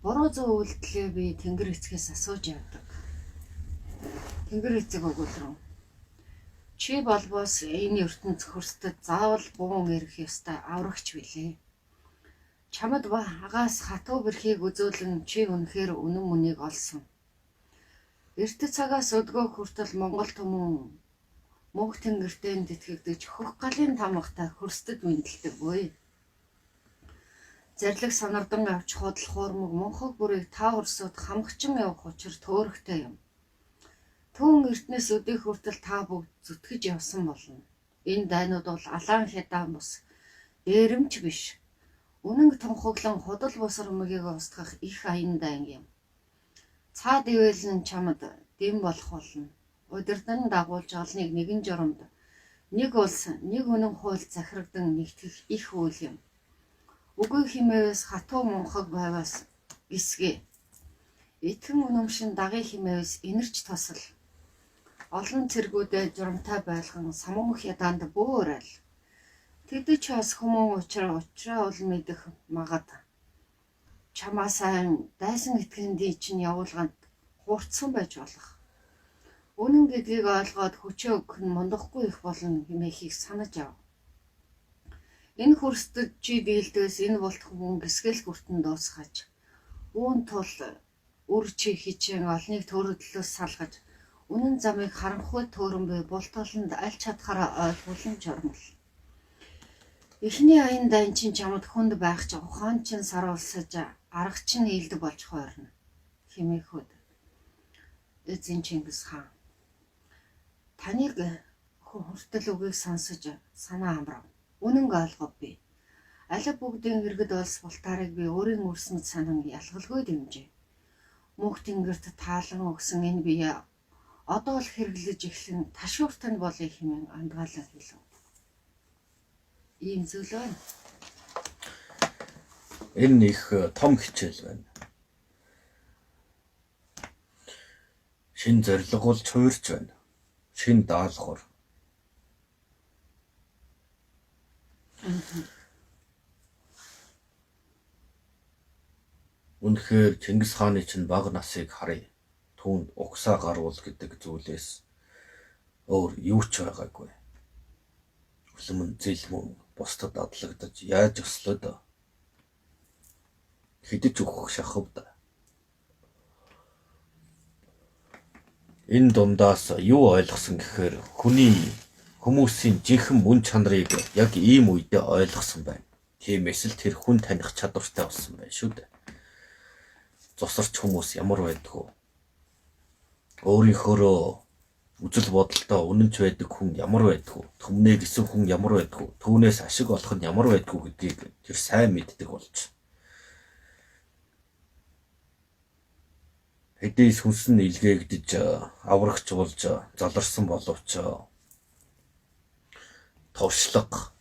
Буруу зөв үйлдэлээ би Тэнгэр эцгээс асууж явдаг. Тэнгэр эцэг өгүүлрэн. Чи болбоос энэ ертөнц хөрсдөд заавал буун ирэх ёстой аврагч билээ. Чамд ба агаас хатуу бэрхийг үзүүлэн чи үнэхээр үнэн мөнийг олсон. Эрт цагаас өдгөө хүртэл Монгол түмэн мөнх тэнгэртэй тэтгэгдэж хөх галын тамгатай хөрсдөд мэдлдэг буй. Зарлиг санардан авч худал хуурмаг мөнхөг бүрийг та хөрсөд хамгачин явах учир төөрөгтэй юм. Түүн эртнээс өдийг хүртэл та бүгд зүтгэж явсан болно. Энэ дайнууд бол алаан хядаан бус, дээрэмч биш. Үнэнг тунхаглан худал бусрамгийг устгах их аян дайн юм. Цаад ивэлэн чамд дэм болох болно. Удирдан дагуулж олныг нэгэн журамд, нэг улс, нэг үнэн хууль захирагдан нэгтгэх их үйл юм. Үгүй химээвээс хатуу мунхаг байваас эсгээ. Итгэн үнэмшин дагый химээвээс инэрч тосол. Олон цэргүүдэд журамтай байлган самуумх ядаанд бөөр айл. Тэдэ ч бас хүмүүн учраа ул мэдэх магад. Чамаа сайн дайсан итгэндий чинь явуулганд хуурцсан байж болох. Үнэн гэдгийг ойлгоод хүчээ өгөх нь мундахгүй их болно хэмээхийг санаж ав. Энэ хөрсдөд чи дийлдээс энэ болтох хүн гисгэл хүртэн дуусгаж. Үүн тул үр чи хичээн олныг төрөдлөөс салгаж. Үнэн замыг харанхуй төөрөн бай бултолонд аль чадхаараа ойлгуулан чормол. Эхний аян дайн чинь чамд хүнд байх ч ухаан чинь саруулсаж арга чинь ийдэг болж хойрно. Химээхүүд. Эзэн Чингис хаан. Таныг хүн хүртэл үгийг сонсож санаа амрав. Үнэнг ойлгов би. Алив бүгдийн иргэд олс бултаарыг би өөрийн үрсэнд санан ялгалгүй дэмжээ. Мөнх тэнгэрт таалан өгсөн энэ бие одоо л хэрэглэж эхлэн ташууртай нь болъё хэмээн андгаалan хэлв. Ийм зүйл байна. Энэ их том хичээл байна. Шин зориг бол чуурч байна. Шин даалгавар. Үнэхээр Чингис хааны чинь бага насыг харъя. Түүнд угсаа гаруул гэдэг зүйлээс өөр юу ч байгаагүй. Хүлэмн зэлмөн бусдад адлагдаж яаж өслөөд хидэж өгөх шахавд. Энэ дундаас юу ойлгосон гэхээр хүмүүсийн жинхэнэ мөн чанарыг яг ийм үедээ ойлгосон байна. Тиймээс л тэр хүн таних чадвартай болсон байна шүү дээ. Зосорч хүмүүс ямар байдгүй. Өөрийнхөө үзэл бодолтой үнэнч байдаг хүн ямар байдгүй. Түмнээ гисэн хүн ямар байдгүй. Түүнээс ашиг олох нь ямар байдгүй гэдгийг тэр сайн мэддэг болж. Хэдий сүнсэн илгээгдэж аврагч болж заларсан боловч товшлог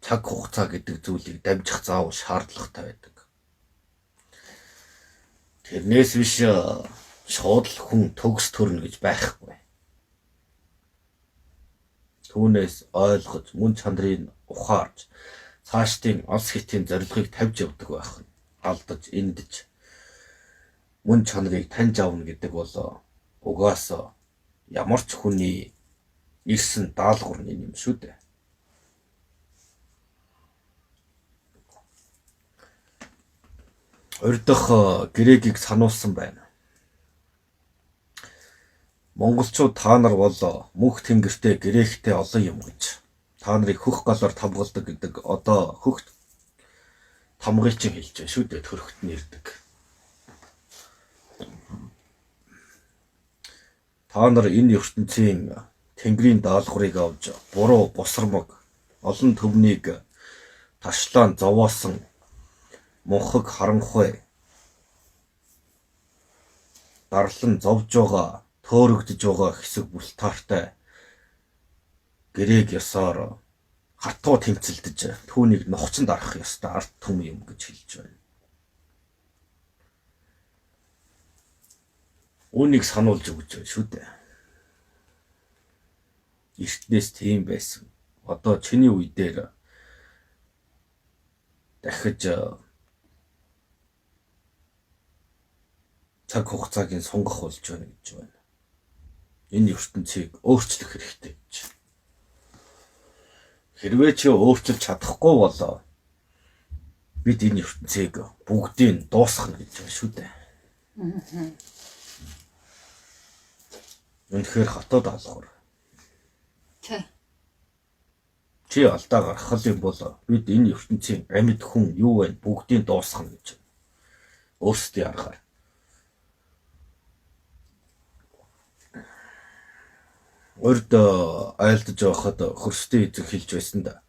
цаг хугацаа гэдэг зүйлийг дамжих заавал шаардлагатай байдаг. Тэрнээс биш шууд л хүн төгс төрнө гэж байхгүй. Түүнээс ойлгож мөн чанарыг ухаарч цаашдын олс хэтийн зорилгыг тавьж явдаг байх нь. Алдаж эндэж мөн чанарыг таньж авна гэдэг бол угаасаа ямар ч хүний ирсэн даалгавар юм шүү дээ. Урьдах гэрэгийг сануулсан байна. Монголчууд та нар бол мөнх тэнгэртэй гэрээхтэй олон юм гэж. Та нарыг хөх галаар тамгалдаг гэдэг одоо хөх тамгыг чинь хэлж байна шүү дээ. Төрөхт нь ирдэг. Та нар энэ ертөнцийн тэнгэрийн даалгаврыг авч буруу босромог олон төвнийг ташлаан зовоосон мөнхөг харанхуй дарлан зовж байгаа төөрөгдөж байгаа хэсэг бултаартай гэрээг ёсоор хатуу тэмцэлдэж түүнийг нухацнд арах ёстой арт түм юм гэж хэлж байна. Үүнийг сануулж өгч байна шүү дээ. Эртнээс тийм байсан. Одоо чиний үе дээр дахиж цаг хугацааг нь сунгах болж байна гэж байна. Энэ ертөнцийг өөрчлөх хэрэгтэй гэж. Хэрвээ чи өөрчилж чадахгүй болоо бид энэ ертөнцийг бүгдийг дуусгах гэж байна шүү дээ. Үнэхээр хатуу даалгавар. Тэ. Чи алдаа гаргах юм бол бид энэ ертөнцийн амьд хүн юу вэ бүгдийг дуусгах гэж байна. Өөрсдөө аргаар. Урд айлдж байхад хөрстэй эзэг хэлж байсан да.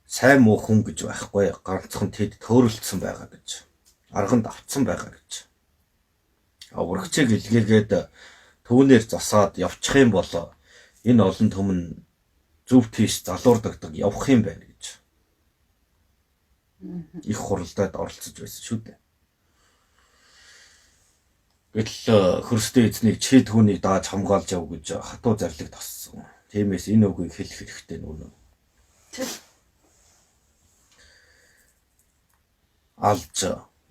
Сайн муу хүн гэж байхгүй ганцхан тэд төөрөлдсөн байгаа гэж. Арганд автсан байгаа гэж. Урагчийг илгээгээд түүнээр засаад явчих юм бол энэ олон түмэн зөв тийш залуурдагдаг явах юм байна гэж. Их хуралдаад оролцож байсан шүү дээ. Гэтэл хөрстэй эзнийг чи түүнийг дааж хамгаалж яв гэж хатуу зарлиг тассан. Тиймээс энэ үгийг хэлэх хэрэгтэй нүнэ. Алж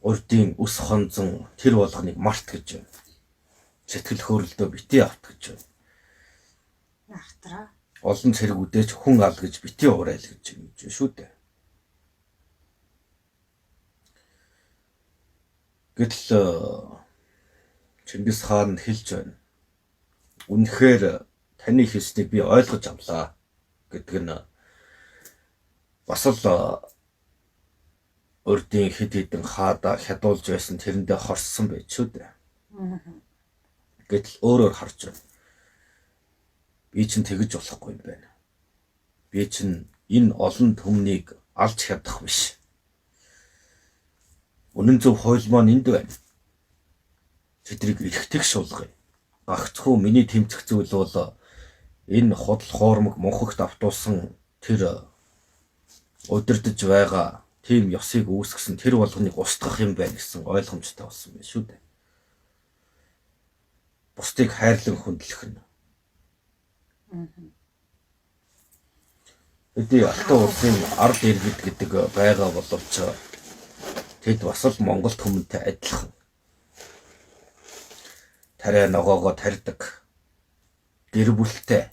урдын ус хонзон тэр болгоныг март гэж байна. Сэтгэл хөөрөлдөө битий авт гэж байна. Нахтраа. Олон цэргүүдээч хүн ал гэж битий урайл гэж юм шүү дээ. Гэтэл Чингис хаан хэлж байна. Үнэхээр таны хэлснийг би ойлгож авлаа гэдэг нь бас л урдын хэд хэдэн хаада хядуулж байсан тэрэндээ хорсон байж шүү дээ. Гэтэл өөрөөр харж байна. Би чинь тэгж болохгүй юм байна. Би чинь энэ олон түмнийг алж чадах биш. Үнэн зөв хууль маань энд байна. Тэдрийг эрхтэг шуулгая. Гагцхүү миний тэмцэх зүйл бол энэ худал хоормог мөнхөгт автуулсан тэр удирдах байгаа тийм ёсыг үүсгэсэн тэр болгоныг устгах юм байна гэсэн ойлгомжтой болсон байна шүү дээ. Бусдыг хайрлан хүндлэх нь. Эдний Алтан улсын ард иргэд гэдэг байгаа боловч тэд бас л Монгол хүмүүнтэй адилхан. Тарай ногоогоо тарьдаг. Гэр бүлтэй.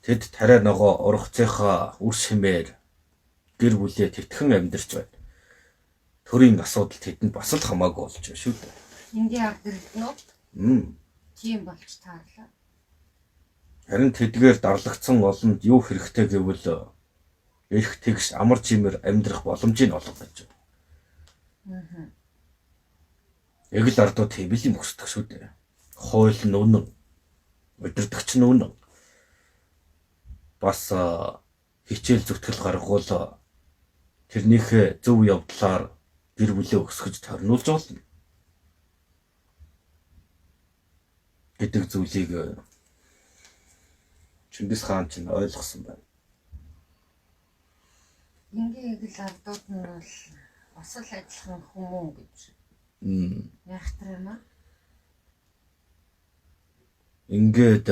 Тэд тарай ногоо ургацынхаа үр шимээр гэр бүлээ тэтгэн амьдарч байна. Төрийн асуудал тэдэнд бас л хамаагүй болж байна шүү дээ. Энгийн ард иргэднүүд тийм болж таарлаа. Харин тэдгээр дарлагдсан олонд юу хэрэгтэй гэвэл эрх тэгш амар чимээр амьдрах боломжийг олгох гэж. Яг л ардуу тийм л юм хүсдэг шүү дээ. Хууль нь үнэн. Удирдагч нь үнэн. Бас хичээл зүтгэл гаргуул тэрнийхээ зөв явдлаар гэр бүлээ өсгөж торнуулж болно. Гэдэг зүйлийг Чингис хаан ч ойлгосон байна. Энгийн эгэл ардууд нь бол бас л адилхан хүмүүн гэж. Яахтар юм аа? Ингээд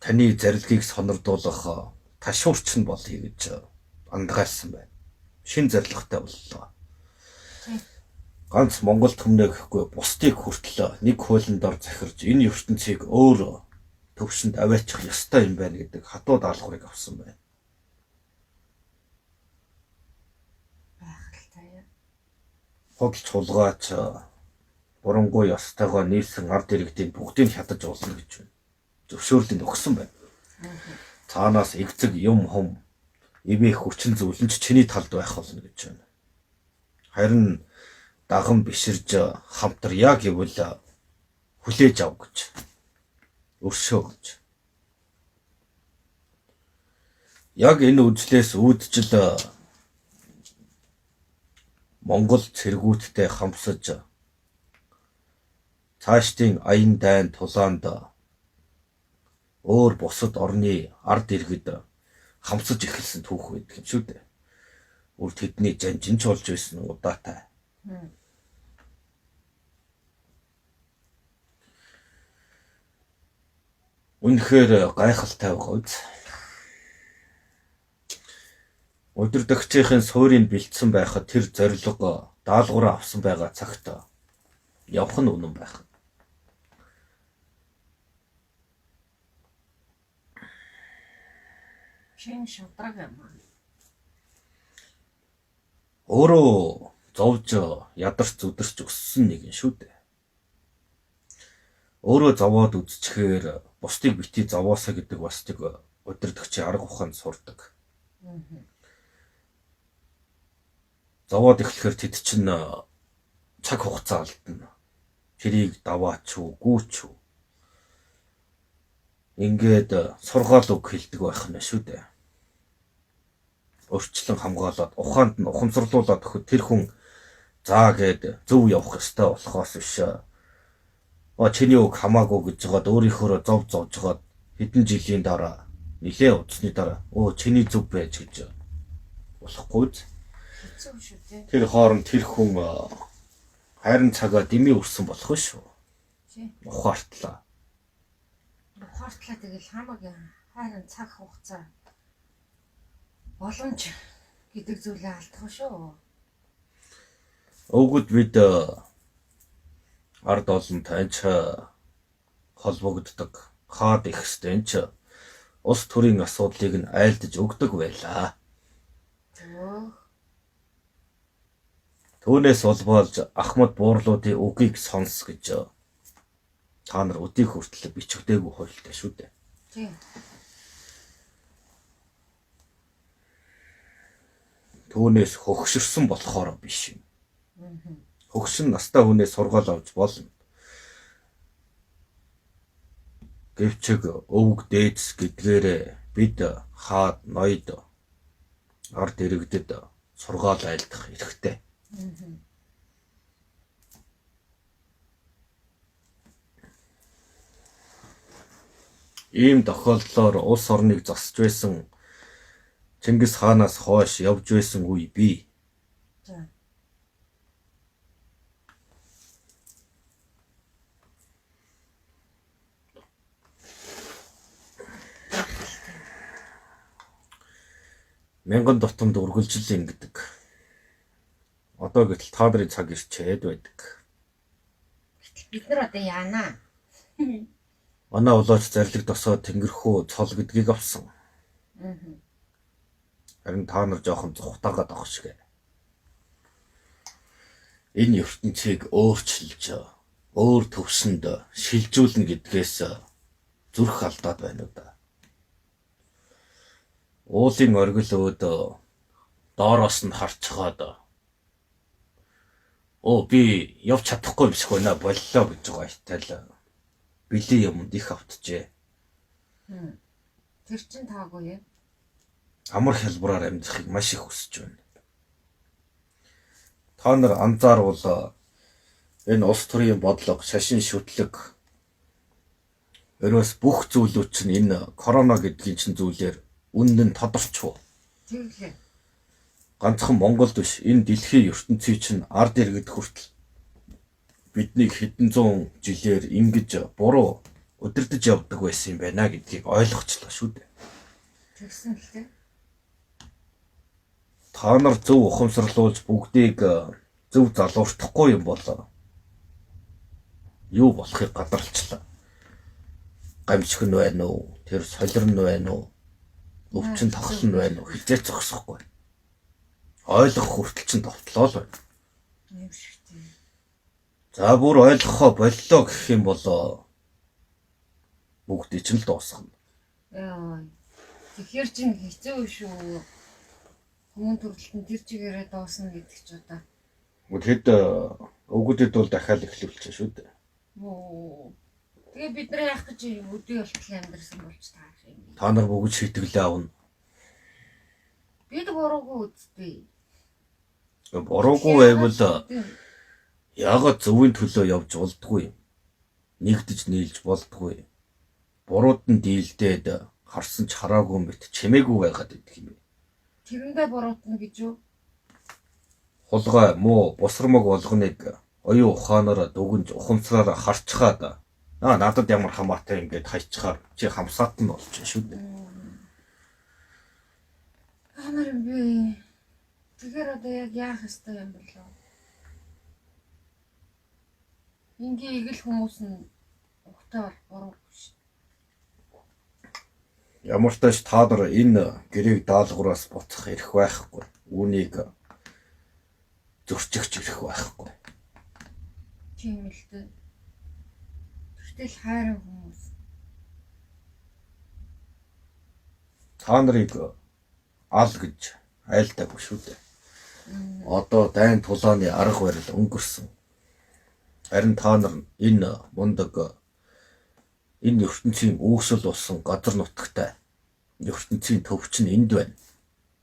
таны зарилгийг сонирдуулах ташуурч нь болъё гэж андгаалсан байна. Шин зарилгатай боллоо. Ганц Монгол түмнээ гэхгүй бусдыг хүртэл нэг хуулинд ор захирж энэ ертөнцийг өөр төвшөнд аваачих ёстой юм байна гэдэг хатуу даалгаврыг авсан байна. Худалч хулгайч бурангуй ёстойгоо нийлсэн ард иргэдийн бүгдийг хядаж уулна гэж байна. Зөвшөөрлөнд өгсөн байна. Цаанаас игцэг юм хум ивэх хүчин зүйл нь чиний талд байх болно гэж байна. Харин даган биширж хамтрая гэвэл хүлээж ав гэж. Өршөө гэж. Яг энэ үжлээс үүдчил Монгол цэргүүдтэй хамсаж цаашдын аян дайн тулаанд өөр бусад орны ард иргэд хамсаж эхэлсэн түүх байдаг юм шүү дээ. Үр тэдний жанжинч болж байсан удаатай. Үнэхээр гайхалтай байгаа үз. Удирдагчийн суурийг бэлдсэн байхад тэр зорилго даалгавраа авсан байгаа цагт явах нь үнэн байх. Чин шудраг юм. Өөрөө зовж ядарч зүдэрч өссөн нэг юм шүү дээ. Өөрөө зовоод үзчихээр бусдыг бити зовоосаа гэдэг бас нэг удирдагчийн арга ухаанд сурдаг. Зовоод эхлэхээр тэд чинь цаг хугацаа алдна. Тэрийг даваач уу, гүүч үү. Ингээд сургаал үг хэлдэг байх нь шүү дээ. Өрчлөн хамгаалаад ухаанд нь ухамсарлуулаад өгөхөд тэр хүн заа гээд зөв явах ёстой болохоос биш. Чиний үг хамаагүй гэж жагаад өөрийнхөө зовж жагаад хэдэн жилийн дараа нилээ удасны дараа чиний зөв байж гэж болохгүй. Хэцүү шүү дээ. Тэр хооронд тэр хүн хайрын цагаа дэмий өрсөн болох шүү. Ухаартлаа. Ухаартлаа тэгэл хамаагийн хайрын цаг хугацаа боломж гэдэг зүйлээ алдах шүү. Өгөд бид ард олон таньч холбогддог хаад их стенч ус төрийн асуудлыг нь айлдж өгдөг байлаа. Түүнээс улбаалж Ахмад буурлуудын үгийг сонс гэж та нар өдийг хүртэл бичигдээгүй хуйлтай шүү дээ. Тийм. Түүнээс хөгшөрсөн болохоор биш юм. Хөгшин настай хүнээс сургаал авч болно. Гэвчэг өвөг дээдс гэдгээрээ бид хаад ноёд ард иргэдэд сургаал айлдах хэрэгтэй. Ийм тохиолдлоор улс орныг засч байсан Чингис хаанаас хойш явж байсан үе бий. Мянган дотомд үргэлжил ингэдэг. Одоо гэтэл та нарын цаг ирчээд байдаг. Бид нар одоо яана? Манай улаач зарлиг досоод тэнгэрхүү цол гэдгийг авсан. Харин та нар жоохон зүхтаагаад авах шиг. Энэ ертөнцийг өөрчилж, өөр төвшөнд шилжүүлнэ гэдгээс зүрх алдаад байна уу да. Уулын оргил өөд доороос нь харцгаад би явж чадахгүй биш хөөе боллоо гэж байгаа ихтэл били юмд их автжээ. Тэр чин таагүй юм. Амар хялбараар амьдрахыг маш их хүсэж байна. Та нар анзаарвал энэ улс төрийн бодлого, шашин шүтлэг өрөөс бүх зүйлүүд чинь энэ корона гэдгийн чинь зүйлээр үнэн нь тодорчов. Тэглээ. Ганцхан Монголд биш энэ дэлхийн ертөнцийн чинь ард иргэд хүртэл биднийг хэдэн зуун жилээр ингэж буруу удирдах явдаг байсан юм байна гэдгийг ойлгочлаа шүү дээ. Тэгсэн л дээ. Та нар зөв ухамсарлуулж бүгдийг зөв залууртахгүй юм бол юу болохыг гадарлчлаа. Гамшиг нь байна уу? Тэр солир нь байна уу? Өвчин тахал нь байна уу? Хизээч зогсохгүй. Ойлгох хүртэл чинь довтлоо л байна. Юм шигтэй. За бүр ойлгохоо боллоо гэх юм бол бүгдий чинь л дуусгана. Яа. Тэгэхээр чинь хэцүү шүү. Хүмүүн төрөлтөнд тэр чигээрээ дуусна гэдэг ч удаа. Тэгэд өгүүдэд бол дахиад эхлүүлчих шүү дээ. Тэгээ бид нар яах гэж өдөө болтол амьдрсан болж таарах юм. Та нар бүгд шийтгэлээ авна. Бид буруугүй үздэй. Буруугүй байвал яагаад зөвийн төлөө явж болдгүй юм? Нэгдэж нийлж болдгүй. Бурууд нь дийлдээд харсан ч хараагүй мэт чимээгүй байгаад идэх юм. Тэрэндээ буруутна гэж юу? Хулгай муу бусрамг болгоныг оюун ухаанаар дүгнж ухамсараар харчхаад надад ямар хамаатай ингээд хайчхаар чи хамсаат нь болж шүү дээ. нар юм бэ? Тэгэхээр одоо яг яах ёстой юм бэ лөө? Ингийн игэл хүмүүс нь ухтай бол буруу биш. Ямар ч тач та нар энэ гэрээг даалгавраас буцах эрх байхгүй. Үүнийг зөрчигч эрх байхгүй. Тийм л дээ. Тэгтэл хайрын хүмүүс. Та нарыг ал гэж айлдаагүй шүү дээ. Одоо дайн тулааны арга барил өнгөрсөн. Харин та нар энэ мундаг энэ ертөнцийн үүсэл болсон газар нутагтай ертөнцийн төвч нь энд байна.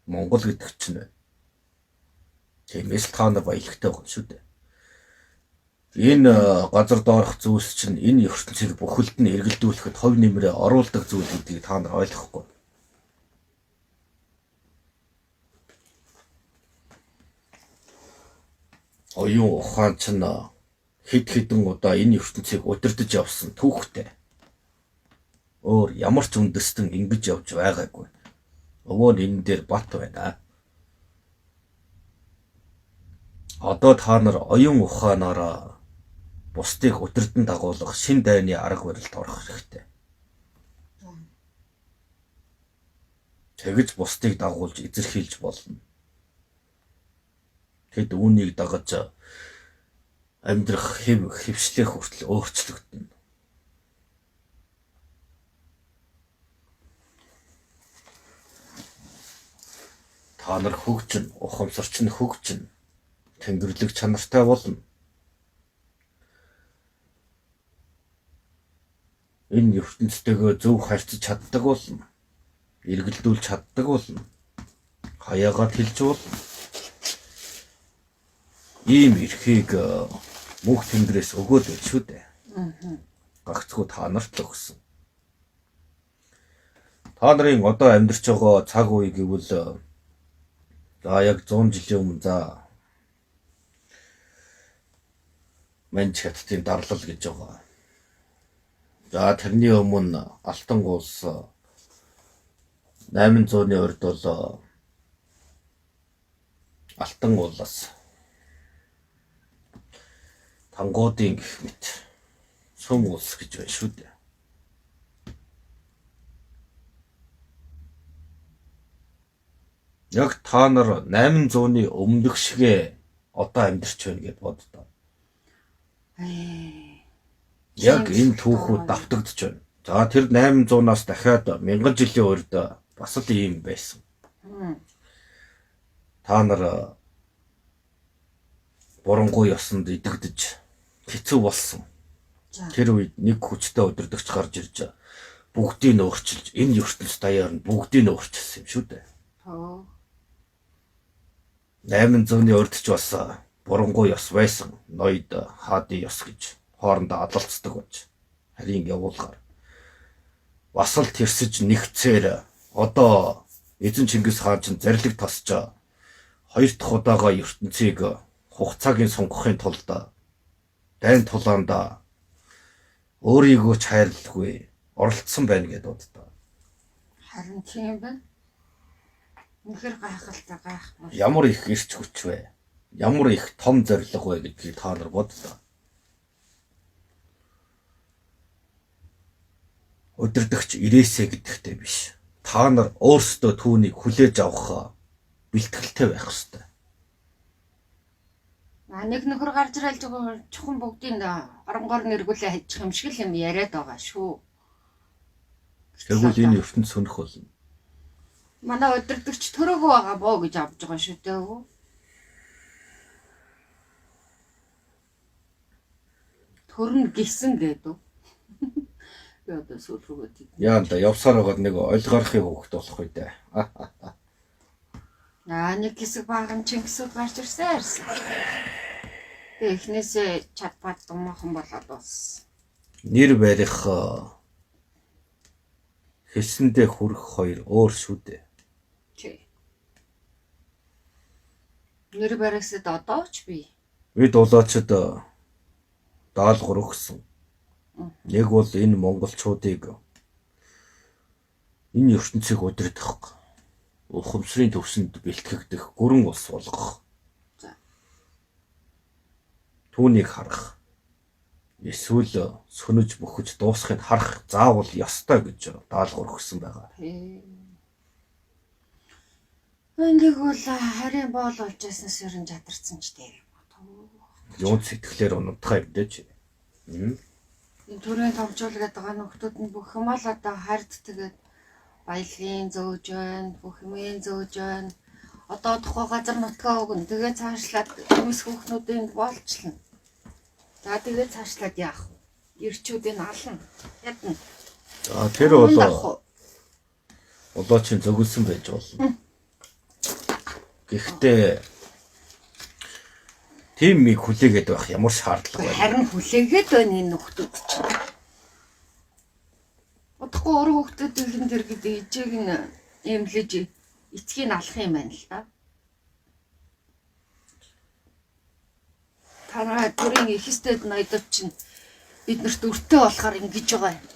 Монгол гэдэг чинь байна. Тиймээс та нар баялагтай байна шүү дээ. Энэ газар доорх зүйлс чинь энэ ертөнцийг бүхэлд нь эргэлдүүлэхэд хувь нэмрээ оруулдаг зүйл гэдгийг та нар ойлгохгүй. Оюун ухаан чинь хэд хэдэн удаа энэ ертөнцийг удирдах явсан түүхтэй. Өөр ямар ч үндэстэн ингэж явж байгаагүй. Өвөө нь энэ дээр бат байна. Одоо та нар оюун ухаанаараа бусдыг удирдан дагуулах шин дайны арга барилд орох хэрэгтэй. Тэгж бусдыг дагуулж эзэрхийлж болно. Тэд үүнийг дагаж амьдрах хэвшлэх хүртэл өөрчлөгдөнө. Та нар хөгжин, ухамсарч нь хөгжин, тэнгэрлэг чанартай болно. Энэ ертөнцтэйгээ зөв харьцаж чаддаг болно. Эргэлдүүлж чаддаг болно. Хаяагаад хэлж болно. Ийм эрхийг мөнх тэнгэрээс өгөөд байл шүү дээ. Гагцгүй та нарт л өгсөн. Та нарын одоо амьдарч байгаа цаг үе гэвэл за яг 100 жилийн өмнө за Манч хятадын дарлал гэж байгаа. За тэрний өмнө Алтан улс 800-ны урд бол Алтан улс Тангуудын гэх мэт сум улс гэж байна шүү дээ. Яг та нар 800-ны өмнөх шигээ одоо амьдарч байна гэж боддоо. Яг энэ түүхүүд давтагдж байна. За тэр 800-аас дахиад 1000 жилийн урд бас л ийм байсан. Та нар бурангуй ёсонд идэгдэж хэцүү болсон. Тэр үед нэг хүчтэй удирдагч гарч ирж бүгдийг нь өөрчилж энэ ертөнц даяар нь бүгдийг нь өөрчилсөн юм шүү дээ. 800-ны урд ч бас бурангуй ёс байсан. Ноёд хаадын ёс гэж хоорондоо адалцдаг байж. Харин явуулгаар бас л тэрсэж нэгцээр одоо эзэн Чингис хаан ч зарлиг тасч хоёр дахь удаага ертөнцийг хугацаагийн сонгохын тулд дайн тулаанд өөрийгөө ч хайрлахгүй оролцсон байна гэдээ боддоо. Харин тийм байна. Үнэхээр гайхалтай гайхмар. Ямар их ирч хүч вэ? Ямар их том зориг вэ гэдгийг та нар боддоо. Удирдагч ирээсэ гэдэгтэй биш. Та нар өөрсдөө түүнийг хүлээж авах бэлтгэлтэй байх ёстой. Нэг нөхөр гарч ирэл чухам бүгдийн оронгоор нэргүүлээ хайчих юм шиг л юм яриад байгаа шүү. Тэгвэл энэ ертөнц сөнөх болно. Манай удирдагч төрөөгөө байгаа боо гэж авж байгаа шүү дээ. Төрн гисэн гэдэг. Би одоо сүүл рүүгээ тийм. Яа да явсаар байгаад нэг ойлгоорхын хөвгт болох үү дээ. Нэг хэсэг баган Чингисүүд гарч ирсэн. Эхнээсээ чадбат думаахан болоод бас. Нэр барих хэлсэндээ хүрэх хоёр өөр шүү дээ. Тий. Нэр барихсад одоо ч би. Бид улаачид даалгавар өгсөн. Нэг бол энэ монголчуудыг энэ ертөнцийг удирдах. ухамсарын төвшөнд бэлтгэгдэх гүрэн ус болгох. За. Түүнийг харах. Эсвэл сөнөж мөхөж дуусхыг харах заавал ёстой гэж даалгавар өгсөн байгаа. Энийг бол харин боол болж яснаас ерэн жадарсан ч дээ. Юунд сэтгэлээр унтах юм дээ чи. Энэ төрийн томчуулгаад байгаа нөхдүүд нь бүх юм л одоо хард тэгээд баялагын зөөж байна, бүх юмын зөөж байна. Одоо тухай газар нутгаа өгнө. Тэгээд цаашлаад хүмүүс хүүхнүүдийн боолчлно. За тэгээд цаашлаад яах вэ? Ирчүүдийн ална. Ядна. За тэр бол улаачин зөгөлсөн байж болно. Гэхдээ тийм миг хүлээгээд байх ямар шаардлага байна? Харин хүлээгээд байна энэ нөхдүүд чинь. Удахгүй өөр хүүхдүүдийн дэр гэдэг ижээг нь эмлэж эцгийг алах юм байна л да. Танай төрийн эхэстэд ноёдод чинь биднэрт өртөө болохоор ингэж байгаа юм.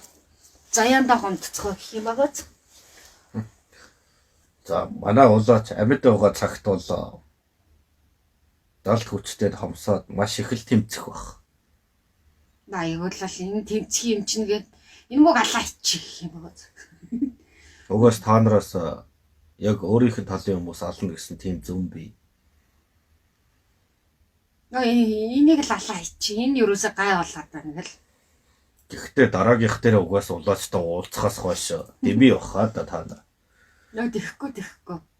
Заяандаа гомдцгоо гэх юм байгааз. За манай улаач амьд байгаа цагт бол далд хүчтэй хомсоод маш их л тэмцэх баг. Аюуллал энэ тэмцэх юм чинь гээд энэ мөг алаа ичих юм байгааз. Угаас та нараас яг өөрийнх нь талын хүмүүс ална гэсэн тийм зөв бий. Энийг л алаа ичих. Энэ юусаа гай болоод байна гэл. Гэхдээ дараагийнх дээр угаас улаачтай уулзахаас хойш дэми баха да та нар. Тэхгүй.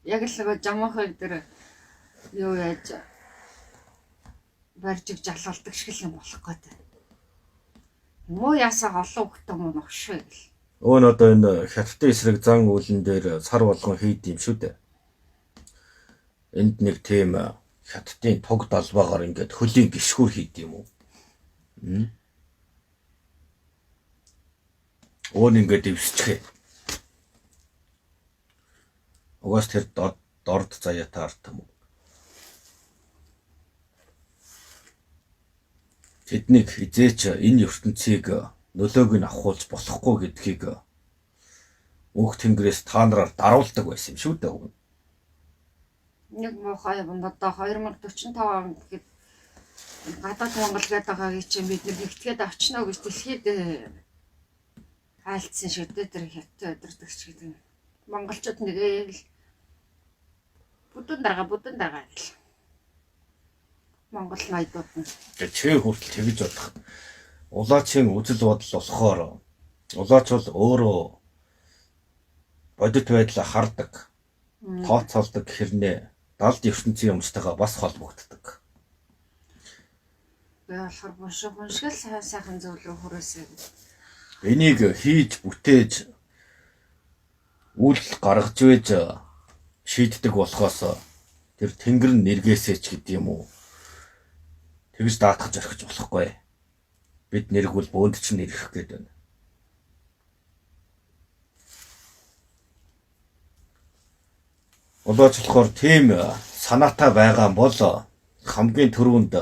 Яг л нөгөө жамаахан дээр юу яаж барьжиг жалуулдаг шиг юм болох гэдэг. Муу ясаа олон хөлтөм ногшгүй гэл. Өөн одоо энэ хятадын эсрэг зан үүлэн дээр сар болгон хийд юм шүү дээ. Энд нэг тийм хятадын туг далбаагаар ингээд хөлийн гიშгүүр хийд юм уу? Өөн ингээд ивсчихээ. Угаас тэр дорд заяатаа арт юм уу? Тэднийг хизээч энэ ертөнцийг нөлөөг нь авахулж болохгүй гэдгийг Мөнх Тэнгэрээс та нараар даруулдаг байсан юм шүү дээ. Нэг мохой одоо 2045 онд гэхэд гадаад Монгол гэдэг байгаагийн чинь бид нэг нэгтгээд авчнаа гэж дэлхийд хаалтсан шүү дээ тэр хятад өдөртөгч гэдэг. Монголчууд нэгээл бүдүүн дарга гэл. Монгол ноёдууд нь Чи хүртэл тэгж бодох. Улаачийн үзэл бодол болохоор улаач бол өөрөө бодит байдлаа хардаг. Тооцоолдог хэрнээ далд ертөнцийн юмчтайгаа бас холбогддог. би болохоор бушгал сайхан зүйл рүү хүрээсэй. Энийг хийж бүтээж үл гаргаж вэж шийддэг болохоос тэр тэнгэр нь нэргээсэй ч гэдэг юм уу. Тэгж даатгаж орхиж болохгүй. Бид нэргүүл бөөнд ч нэрэх гээд байна. Улаач болохоор тийм санаатай байгаа бол хамгийн түрүүнд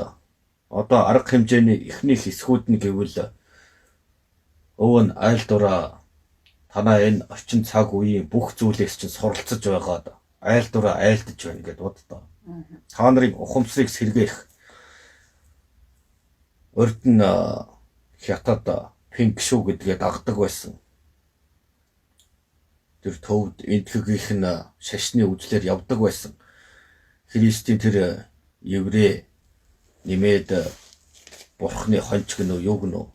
одоо арга хэмжээний эхний хэсгүүд нь гэвэл өвөн айлдураа танаа энэ орчин цаг үеийн бүх зүйлээс чинь суралцж байгаад айлдураа айлдж байна гэд боддоо. Та нарын ухамсарыг сэргээх урд нь хятад пинг шүү гэдгээ дагдаг байсан. Тэр төвд энтхэгийнх нь шашны үзлэр явдаг байсан. Христийн тэр еврей нэмээд бурхны хонч гэнэ үү юу гэнэ үү?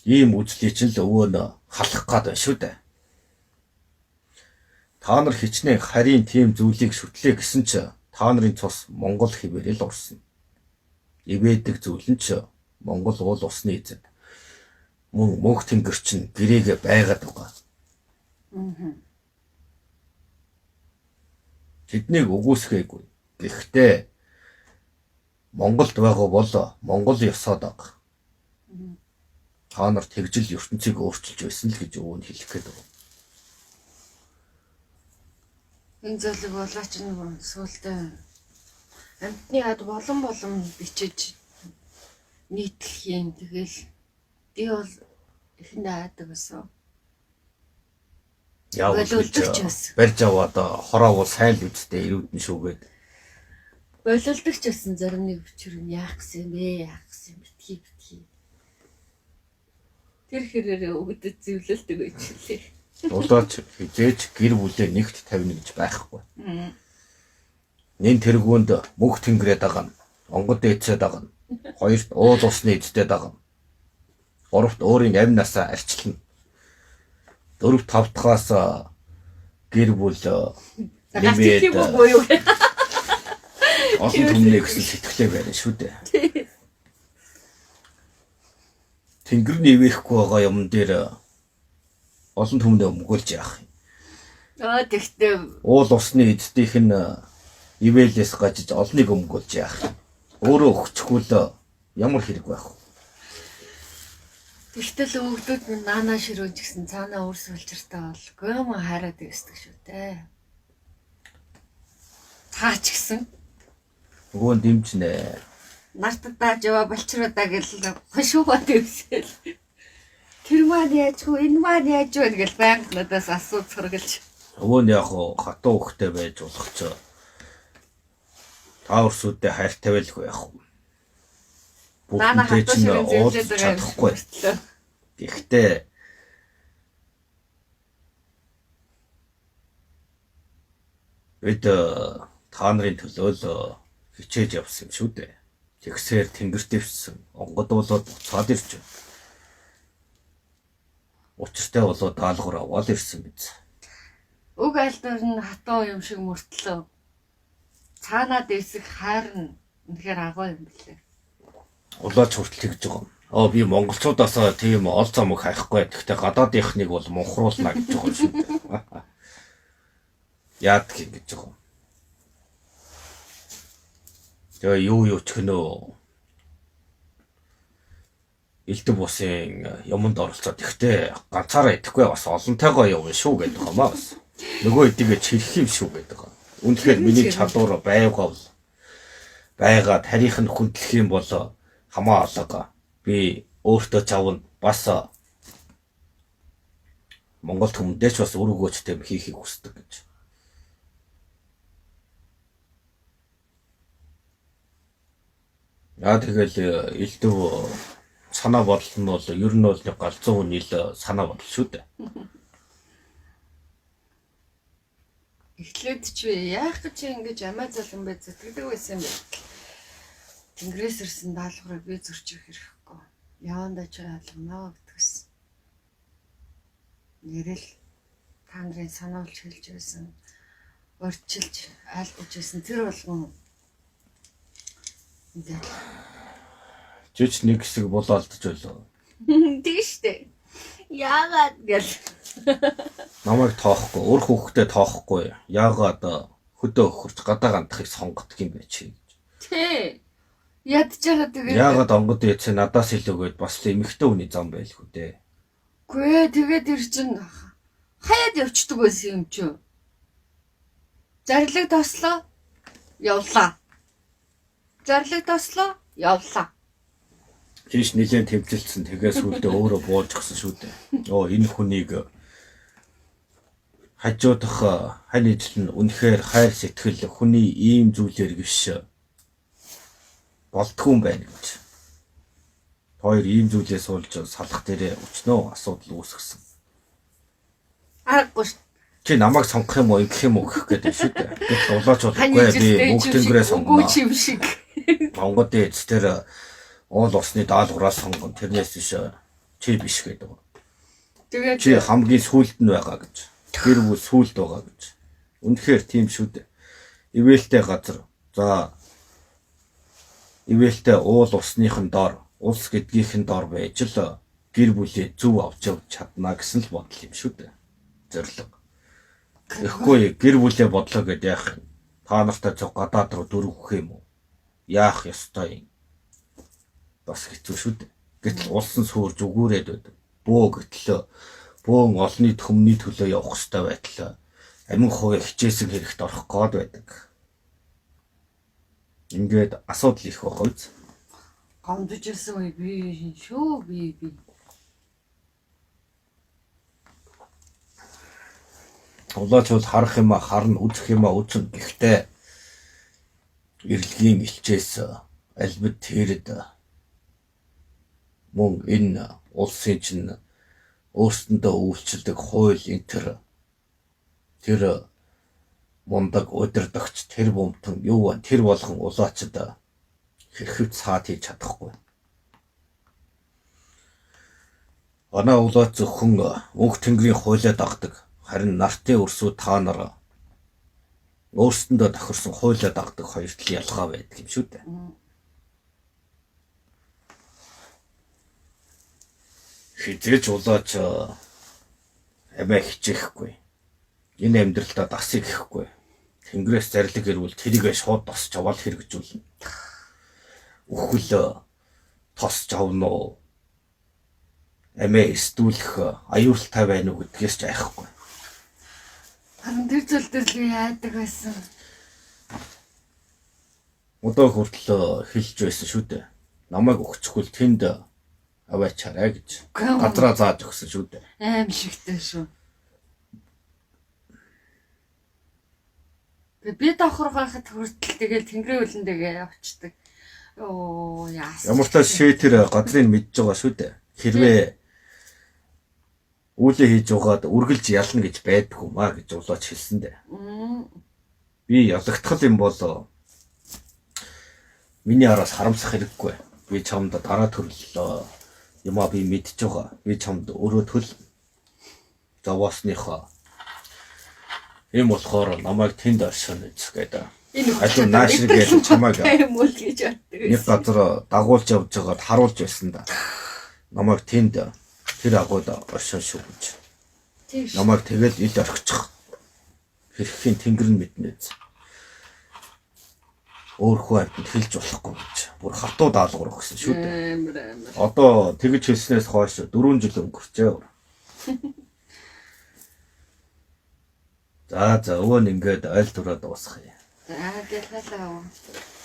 Ийм үзлийг чинь л өвөө нь халах гээд байна шүү дээ. Та нар хичнээн харийн тийм зүйлийг шүтлээ гэсэн ч та нарын цус Монгол хэвээр л урсан. Ивэдэг зүйл нь ч Монгол уул усны эзэн. Мөн Мөнх Тэнгэр чинь гэрээгээ байгаад байгаа. Тэднийг үгүйсгээгүй. Гэхдээ Монголд байгаа бол Монгол ёсоод байгаа. Та нар тэгжил ертөнцийг өөрчилж байсан л гэж өвөө нь хэлэх гээд байгаа. Энэ зүйлийг улаач нэг сүултээ амтны ад болон бичиж нийтлэх юм. Тэгэл би бол ихэндээ айдаг байсан. Боловлогч байсан. Барьж аваад хороо бол сайн л үсттэй ирүүдэн шүүгээд. Боловлогч байсан зарим нэг өчөр нь яах гэсэн юм бэ? Битгий. Тэр хэрээр өгдөд зэвлэлдэг байчлээ. Улаач хизээч гэр бүлээ нэгт тавина гэж байхгүй. Нин тэргүүнд мөнх тэнгэрээ дагана. Онгод дээцээ дагана. Хоёрт уул усны эзтэй дагана. Гуравт өөрийн амь насаа арчлана. Дөрөвт тавтахаас гэр бүл нэмээд олон түмний гэсэн сэтгэлээ байна шүү дээ. Тэнгэр нэвэхгүй байгаа юм дээр олон түмнээ өмгөөлж яах юм. Тэгтээ Уул усны эздийнх нь ивэлээс гажиж олныг өмгөөлж яах юм. Өөрөө өгчихвэл ямар хэрэг байх вэ? тэгтэл өгдүүд нь наанаа ширүүж гисэн цаанаа үрс улчиртай бол гомон хараад байсдаг шүү дээ. Цаач гисэн Нөгөө нь дэмжнэ. нартадаа жава болчруудаа гэл хошуугаад өвсөл. Тэр маань яаж вэ? Энэ маань яаж вэ гэж байнга надаас асууж сургалж. Өвөө нь яг хатуу хөхтэй байж болох ч та өрсөдөө хайртай байлгүй яах вэ? Наана хатуу ширүүн зэмлээд байгаа юм чадахгүй. Гэхдээ бид та нарын төлөө л хичээж явсан юм шүү дээ. Тэгсээр тэнгэрт дэвсэн. Онгод болоод буцаад ирж байна. Учиртай болоод даалгавар аваад ирсэн биз. Уг айлдвар нь хатуу юм шиг мөртлөө. Цаанаа дэвсэх хайр нь үнэхээр агуу юм билээ. Улаач хүртэл тэгж байгаа юм. Би монголчуудаас тийм ол замыг хайхгүй. Гэхдээ гадаадынхныг бол мунхруулна гэж байгаа юм шүү дээ. Яадаг юм гэж байгаа юм. Тэгээ юу ч гэнэ. Элдв бусын юмд оролцоод ихтэй ганцаараа идэхгүй бас олонтойгоо явна шүү гэдэг юм аа бас. Нөгөө эдийгээ чирэх юм шүү гэдэг. Үнэхээр миний чадвар байгаа тарих нь хүндлэх юм бол хамаа алга. Би өөртөө чавна бас Монгол хүмүүдээс бас өргөөчтэй хийхийг хүсдэг гэж. Тэгэл элдв санаа бодол нь бол ер нь бол нэг галзуу нийл санаа бодол шүү дээ. Эхлээд ч вэ яах гэж ингэж амиа залан бай зүтгэдэг байсан юм бэ? Тэнгэрээс ирсэн даалгаврыг би зөрчих хэрэггүй. Явандаа ч ялгана гэдгсэн. Нэрэл та нарын санаулж хэлж байсан. Урьдчилж айлгуулж байсан тэр болгон ингээд Жиж нэг хэсэг болоолдож байлаа. тийм штэ. Яагаад гэл Намайг тоохгүй, өөр хүүхдээ тоохгүй. Яагаад хөдөө өхөрч гадаа гандахыг сонгодог юм бэ чи гэж. Тэ. Ядчихаа тэгээд Яагаад онгод яцээ надаас илүүгээд бас л эмэгтэй хүний зам байлгүй дээ. гүй тэгээд ир чин хаяад явцдаг байсан юм чи. Зарлиг тослоо явлаа. Тийш нэлээд тэмцэлсэн тэгээс үлдээ өөрөө бууж гсэн шүү дээ. Энэ хүнийг хажуудах хань ижил нь үнэхээр хайр сэтгэл хүний ийм зүйлээр биш болтгүй юм байна гэж. Хоёр ийм зүйлээс болж салах дээрээ өчнөө асуудал үүсгэсэн. Аргагүй. Чи намайг сонгох юм уу ингэх юм уу гэх гэдэг шүү дээ. Гэтэл улаач болохгүй би мөнх тэнгэрээ сонгоно. Үгүй юм шиг. Монгол дээд тэр уул усны даалгавраас сонгоно. Тэрнээс чи биш гэдэг. Тэгээд Чи хамгийн сүүлд нь байгаа гэж. Тэр бүл сүүлд байгаа гэж. Үнэхээр тийм шүү дээ. Ивэлтэй газар. За ивэлтэй уул усныхын доор, улс гэдгийнхэн доор байж л гэр бүлээ зөв авч явж чадна гэсэн л бодол юм шүү дээ. Зорилго. Тэгэхгүй гэр бүлээ бодлоо гэдээ яах юм. Та нартай зөв гадаад руу дөрвөх юм уу? Яах ёстой юм. Бас хэцүү шүү дээ. Гэтэл улсын суурж өгүүрээд байдаг. Бөө гэтэл бөөн олонний төмний төлөө явах ёстой байтал амин хувийн хичээсэн хэрэгт орох гээд байдаг. Ингээд асуудал их байх үз. гомдож ирсэн үе би шүү би. Улаач бол харах юм харна, үзэх юм үзнэ. Гэхдээ ирэлгийн илчээс альбид тэрэд мөн энэ улсын чинь өөрсөндөө үйлчлдэг хууль энэ тэр мундаг удирдагч тэр бомтон юу вэ? Тэр болгон улаачд хэрхэв цаад хийж чадахгүй. Анаа улаач зөвхөн өнгө тэнгэрийн хуулиа дагдаг. Харин нартын өрсөд та нар өөрсөндөө тохирсон хуулиа дагдаг хоёрт л ялгаа байдаг юм шүү дээ. Хизээж улаач амиа хичээхгүй. Энэ амьдралдаа дасыг гэхгүй. Тэнгэрээс зарлиг ирвэл тэрийгэ шууд тосч аваад хэрэгжүүлнэ. Үхэл тосч авна уу? Амиа эсдүүлэх аюултай байна уу гэдгээс ч айхгүй. Харин тэр зүйл дээр л яадаг байсан. Одоо хүртэл хэлж байсан шүү дээ. Намайг өгчихгүй тэнд аваачаарай гэж. Газраа зааж өгсөн шүү дээ. Аим шигтэй шүү. Би давхар гахад хүртэл тэгэл тэнгэрийн үлэндээгээ явцдаг. Оо яас. Ямар ч тааш тэр газрыг мэдж байгаа шүү дээ. Хэрвээ үүлээ хийж угаад үргэлж ялна гэж байдгүй маа гэж улаач хэлсэн дээ. Би ялагдтал юм бол миний араас харамсах хэрэггүй. Би чамд дараа төрлөө. Ямаа би мэдж байгаа. Би чамд өөрөө төл заваасныхаа. Ийм болохоор намайг тэнд оршино гэдэг. Ажил наашир гэж чамайг юм уу гэж боддог. нэг газар дагуулж явж байгаад харуулж байсан да. Намайг тэнд тэр агууд оршин шүү гэж. Намайг тэгэл ил орхичих. Хэрхэн тэнгэр нь мэднэ. Өөрөө амтнд хэлж болохгүй гэж. Бүр хатуу даалгавар өгсөн шүү дээ. Одоо тэгж хэлснээс хойш 4 жил өнгөрчээ. За өвөн ингээд ойл тураа дуусгая. За гэлээ.